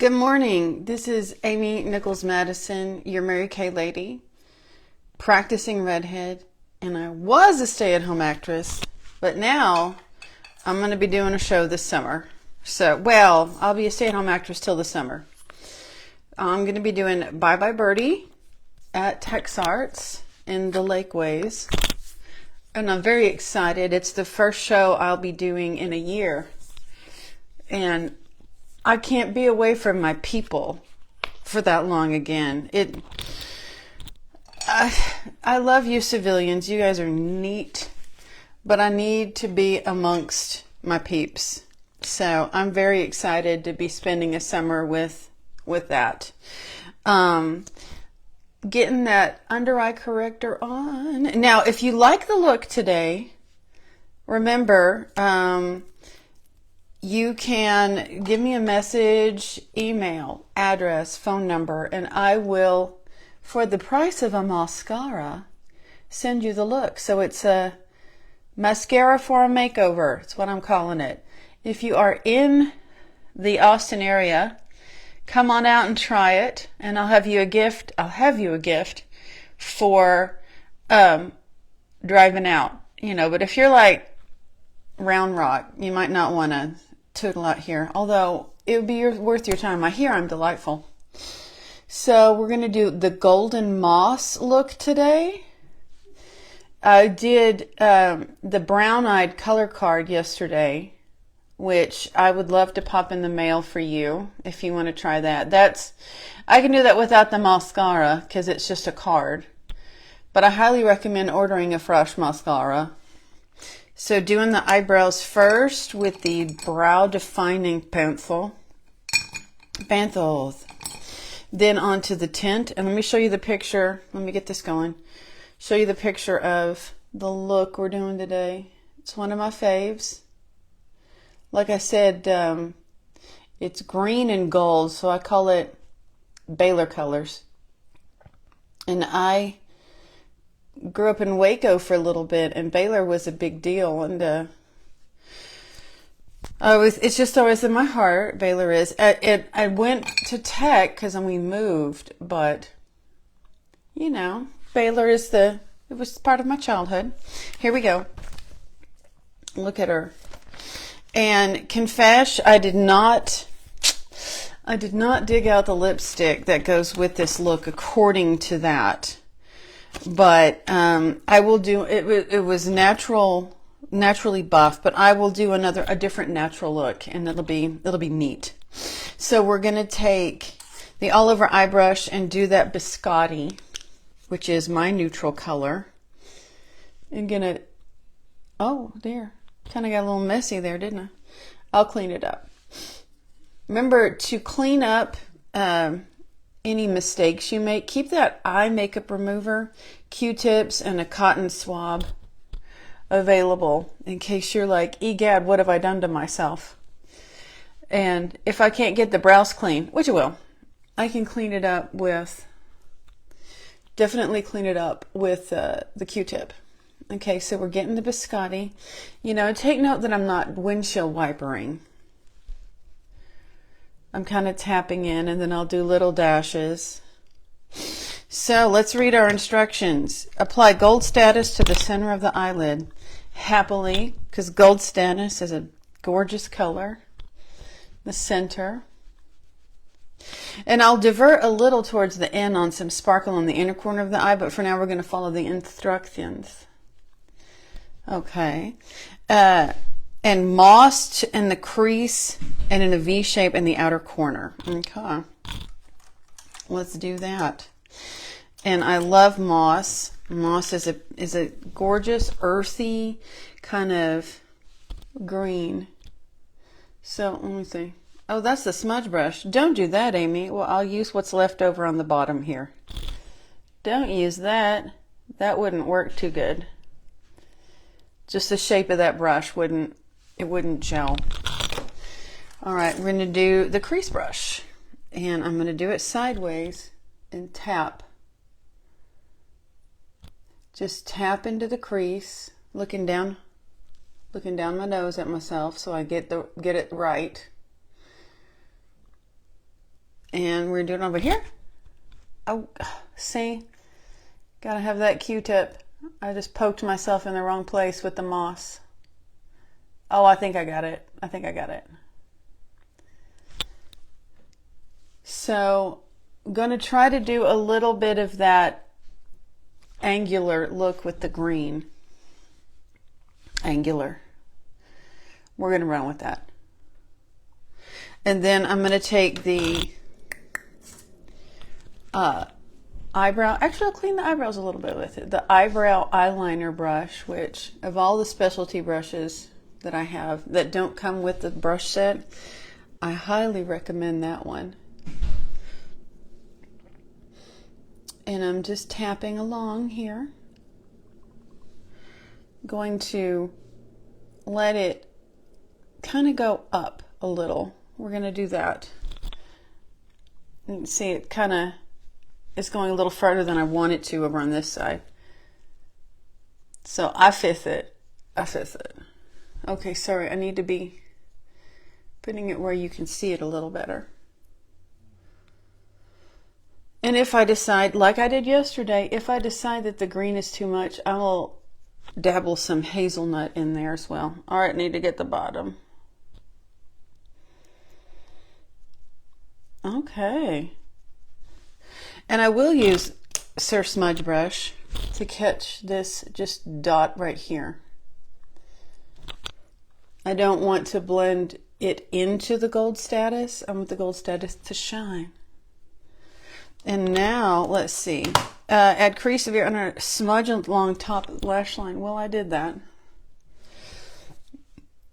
Good morning. This is Amy Nichols Madison, your Mary Kay lady, practicing redhead, and I was a stay-at-home actress, but now I'm going to be doing a show this summer. Well, I'll be a stay-at-home actress till the summer. I'm going to be doing Bye Bye Birdie at Tex Arts in the Lakeways, and I'm very excited. It's the first show I'll be doing in a year, and I can't be away from my people for that long again. I love you civilians. You guys are neat, but I need to be amongst my peeps. So I'm very excited to be spending a summer with that. Getting that under eye corrector on. Now, if you like the look today, remember, you can give me a message, email, address, phone number, and I will, for the price of a mascara, send you the look. So it's a mascara for a makeover. That's what I'm calling it. If you are in the Austin area, come on out and try it, and I'll have you a gift. I'll have you a gift for driving out. But if you're like Round Rock, you might not want to tootle out here, although it would be worth your time. I hear I'm delightful. So we're going to do the golden moss look today. I did the brown-eyed color card yesterday, which I would love to pop in the mail for you if you want to try that. I can do that without the mascara because it's just a card, but I highly recommend ordering a fresh mascara. So doing the eyebrows first with the brow defining pencils. Then onto the tint. And let me show you the picture. Let me get this going. Show you the picture of the look we're doing today. It's one of my faves. Like I said, it's green and gold, so I call it Baylor colors. And I grew up in Waco for a little bit, and Baylor was a big deal, and it's just always in my heart. Baylor is. I went to Tech because we moved, but Baylor it was part of my childhood. Here we go. Look at her. And confess, I did not dig out the lipstick that goes with this look according to that. But I will do it was naturally buff, but I will do a different natural look, and it'll be neat. So we're going to take the all over eye brush and do that biscotti, which is my neutral color. And oh dear, kind of got a little messy there, didn't I? I'll clean it up. Remember to clean up any mistakes you make. Keep that eye makeup remover, Q-tips, and a cotton swab available in case you're like, egad, what have I done to myself? And if I can't get the brows clean, which I will, I can definitely clean it up with the Q-tip. Okay, so we're getting the biscotti. Take note that I'm not windshield wipering. I'm kind of tapping in, and then I'll do little dashes. So let's read our instructions. Apply gold status to the center of the eyelid happily, because gold status is a gorgeous color. The center. And I'll divert a little towards the end on some sparkle on the inner corner of the eye, but for now we're going to follow the instructions. Okay. And moss in the crease and in a V shape in the outer corner. Okay. Let's do that. And I love moss. Moss is a gorgeous, earthy kind of green. So let me see. Oh, that's the smudge brush. Don't do that, Amy. Well, I'll use what's left over on the bottom here. Don't use that. That wouldn't work too good. Just the shape of that brush wouldn't gel. All right, we're going to do the crease brush, and I'm going to do it sideways and tap. Just tap into the crease, looking down my nose at myself so I get it right. And we're doing it over here. Oh, see? Gotta have that Q-tip. I just poked myself in the wrong place with the moss. Oh, I think I got it. I think I got it. So I'm going to try to do a little bit of that angular look with the green. Angular. We're going to run with that. And then I'm going to take the eyebrow. Actually, I'll clean the eyebrows a little bit with it. The eyebrow eyeliner brush, which of all the specialty brushes that I have that don't come with the brush set, I highly recommend that one. And I'm just tapping along here. Going to let it kind of go up a little. We're going to do that. You can see it kind of is going a little further than I want it to over on this side. So I fifth it. I fifth it. Okay, sorry, I need to be putting it where you can see it a little better. And if I decide, like I did yesterday, if I decide that the green is too much, I will dabble some hazelnut in there as well. All right, need to get the bottom. Okay. And I will use Surf Smudge brush to catch this just dot right here. I don't want to blend it into the gold status. I want the gold status to shine. And now, let's see. Add crease of your under, smudge along top lash line. Well, I did that.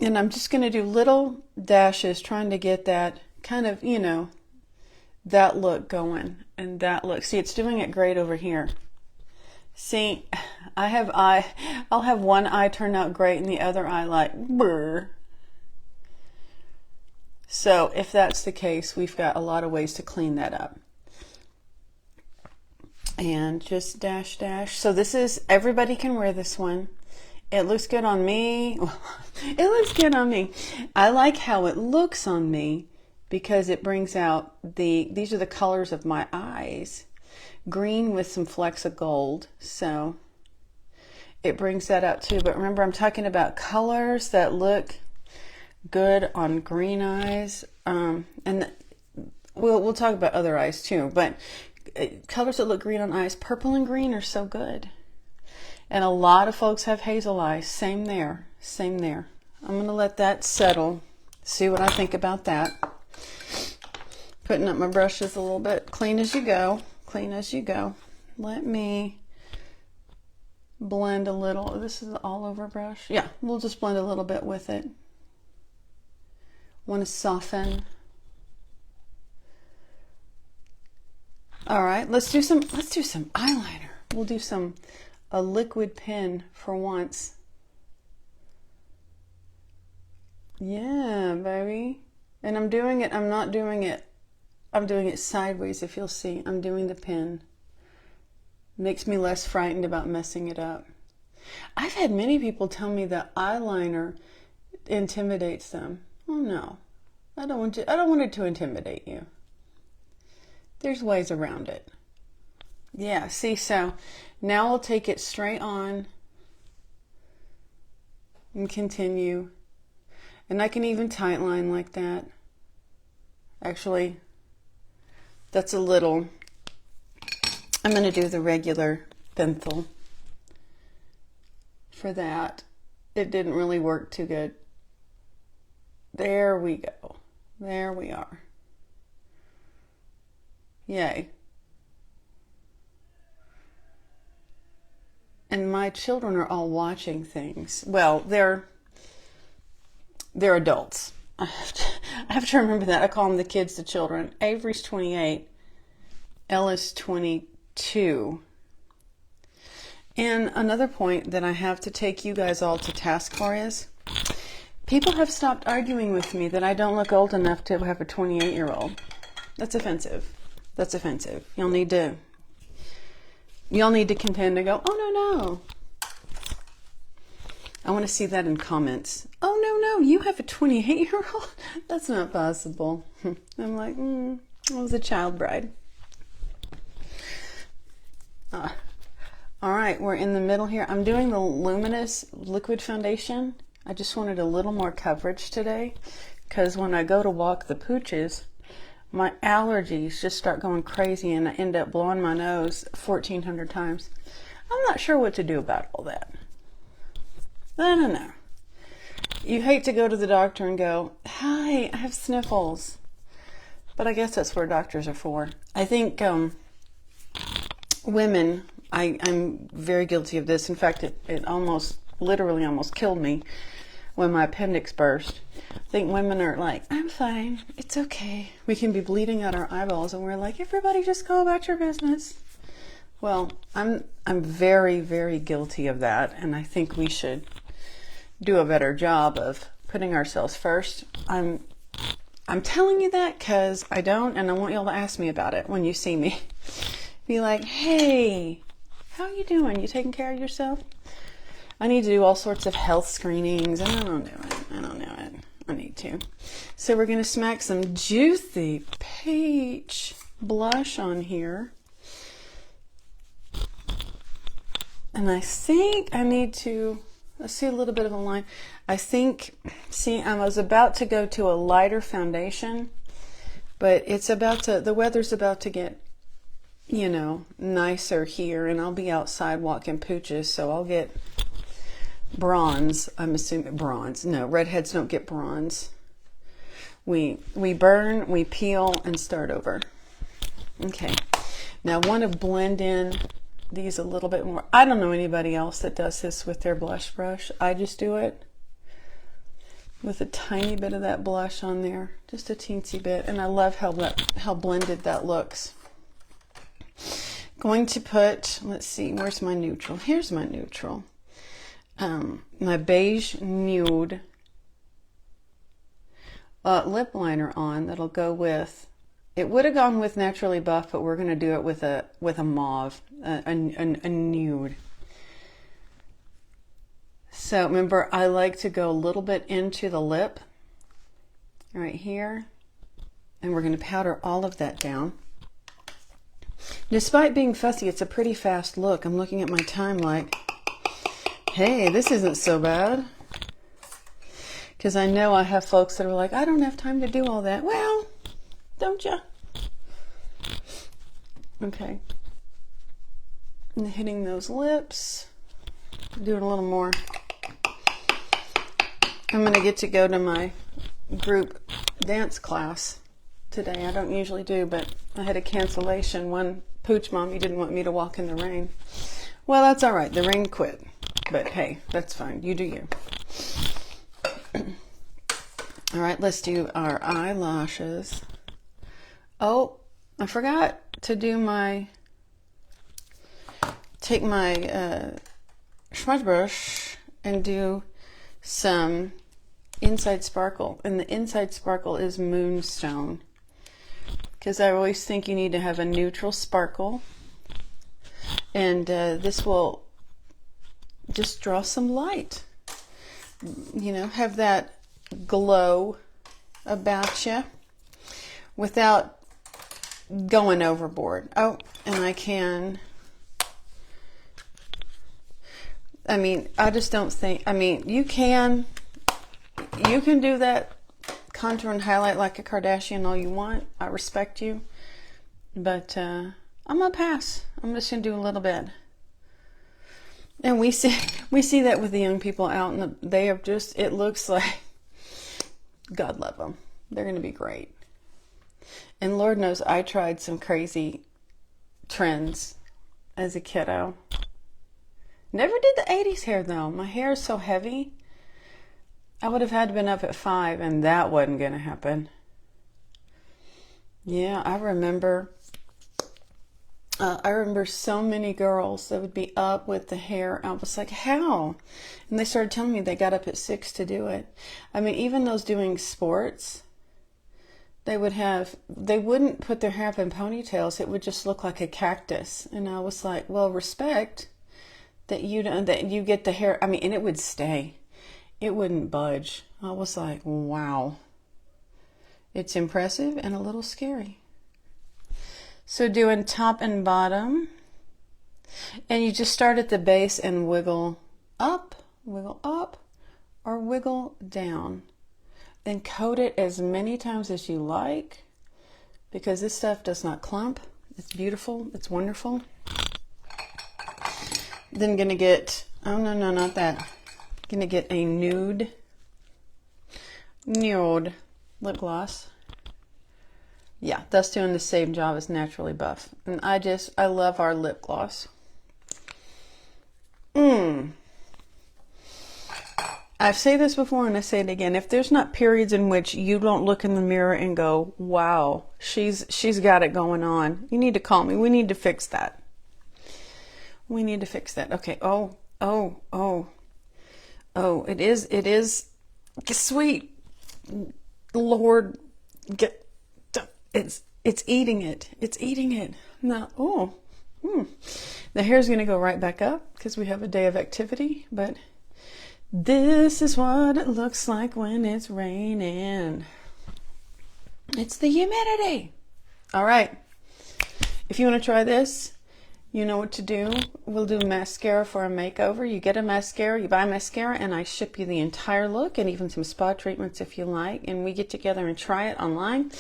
And I'm just going to do little dashes trying to get that kind of, you know, that look going. And that look. See, it's doing it great over here. See, I'll have one eye turn out great and the other eye like, brr. So if that's the case, we've got a lot of ways to clean that up. And just dash, dash. So this is, everybody can wear this one. It looks good on me. It looks good on me. I like how it looks on me because it brings out these are the colors of my eyes. Green with some flecks of gold. So it brings that out too. But remember, I'm talking about colors that look good on green eyes. And we'll talk about other eyes too. But colors that look green on eyes, purple and green are so good. And a lot of folks have hazel eyes. Same there. Same there. I'm going to let that settle. See what I think about that. Putting up my brushes a little bit. Clean as you go. Clean as you go. Let me blend a little. This is the all over brush. Yeah, we'll just blend a little bit with it. Want to soften. All right, let's do some eyeliner. We'll do a liquid pen for once. Yeah, baby. And I'm doing it, I'm doing it sideways, if you'll see. I'm doing the pen. Makes me less frightened about messing it up. I've had many people tell me that eyeliner intimidates them. Oh no. I don't want it to intimidate you. There's ways around it. Yeah, see, so now I'll take it straight on and continue. And I can even tight line like that. Actually, that's a little, I'm going to do the regular pencil for that. It didn't really work too good. There we go. There we are. Yay. And my children are all watching things. Well, they're adults. I have to remember that. I call them the kids, the children. Avery's 28. Ella's 22. And another point that I have to take you guys all to task for is, people have stopped arguing with me that I don't look old enough to have a 28-year-old. That's offensive. That's offensive. Y'all need to contend to go, oh, no. I want to see that in comments. Oh, no, you have a 28-year-old? That's not possible. I'm like, I was a child bride. All right, we're in the middle here. I'm doing the Luminous Liquid Foundation. I just wanted a little more coverage today because when I go to walk the pooches, my allergies just start going crazy and I end up blowing my nose 1,400 times. I'm not sure what to do about all that. I don't know. You hate to go to the doctor and go, hi, I have sniffles. But I guess that's where doctors are for. I think women, I'm very guilty of this. In fact, it literally almost killed me when my appendix burst. I think women are like, I'm fine, it's okay. We can be bleeding out our eyeballs and we're like, everybody just go about your business. Well, I'm very, very guilty of that, and I think we should do a better job of putting ourselves first. I'm telling you that because I don't, and I want y'all to ask me about it when you see me. Be like, hey, how you doing? You taking care of yourself? I need to do all sorts of health screenings, and I don't do it. I need to. So we're going to smack some Juicy Peach blush on here. And I think I need to, let's see a little bit of a line. I was about to go to a lighter foundation, but the weather's about to get, nicer here, and I'll be outside walking pooches, so I'll get bronze. I'm assuming bronze. No, redheads don't get bronze. We burn, we peel, and start over. Okay. Now I want to blend in these a little bit more. I don't know anybody else that does this with their blush brush. I just do it with a tiny bit of that blush on there, just a teensy bit, and I love how blended that looks. Going to put, let's see, where's my neutral? Here's my neutral. My beige nude lip liner on. That'll go with. It would have gone with Naturally Buff, but we're going to do it with a mauve, a nude. So remember, I like to go a little bit into the lip, right here, and we're going to powder all of that down. Despite being fussy, it's a pretty fast look. I'm looking at my time like, hey, this isn't so bad. Because I know I have folks that are like, I don't have time to do all that. Well, don't ya? Okay. And hitting those lips. Do it a little more. I'm going to get to go to my group dance class today. I don't usually do, but I had a cancellation. One pooch mommy didn't want me to walk in the rain. Well, that's all right. The rain quit. But hey, that's fine. You do you. All right, let's do our eyelashes. Oh, I forgot to do take my smudge brush and do some inside sparkle. And the inside sparkle is Moonstone. Because I always think you need to have a neutral sparkle. And this will just draw some light. Have that glow about you without going overboard. Oh, and I just don't think, you can do that contour and highlight like a Kardashian all you want. I respect you, but I'm gonna pass. I'm just gonna do a little bit. And we see that with the young people out, and they are just, it looks like, God love them. They're gonna be great. And Lord knows I tried some crazy trends as a kiddo. Never did the 80s hair though. My hair is so heavy. I would have had to been up at 5 and that wasn't going to happen. Yeah, I remember so many girls that would be up with the hair. I was like, how? And they started telling me they got up at 6 to do it. Even those doing sports, they wouldn't put their hair up in ponytails. It would just look like a cactus. And I was like, well, respect that you get the hair. And it would stay. It wouldn't budge. I was like, wow. It's impressive and a little scary. So doing top and bottom, and you just start at the base and wiggle up, or wiggle down. Then coat it as many times as you like, because this stuff does not clump. It's beautiful, it's wonderful. Then gonna get, oh no, not that. Gonna get a nude lip gloss. Yeah, that's doing the same job as Naturally Buff. And I love our lip gloss. I've said this before and I say it again. If there's not periods in which you don't look in the mirror and go, wow, she's got it going on, you need to call me. We need to fix that. We need to fix that. Okay. Oh, it is sweet. Lord, it's eating it. It's eating it. Now, the hair's going to go right back up because we have a day of activity, but this is what it looks like when it's raining. It's the humidity. All right. If you want to try this, you know what to do. We'll do mascara for a makeover. You get a mascara, you buy mascara, and I ship you the entire look and even some spa treatments if you like. And we get together and try it online.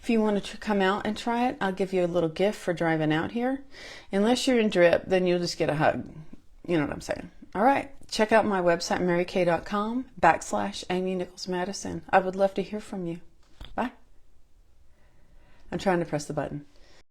If you want to come out and try it, I'll give you a little gift for driving out here. Unless you're in drip, then you'll just get a hug. You know what I'm saying. All right. Check out my website, marykay.com/Amy Nichols Madison. I would love to hear from you. Bye. I'm trying to press the button.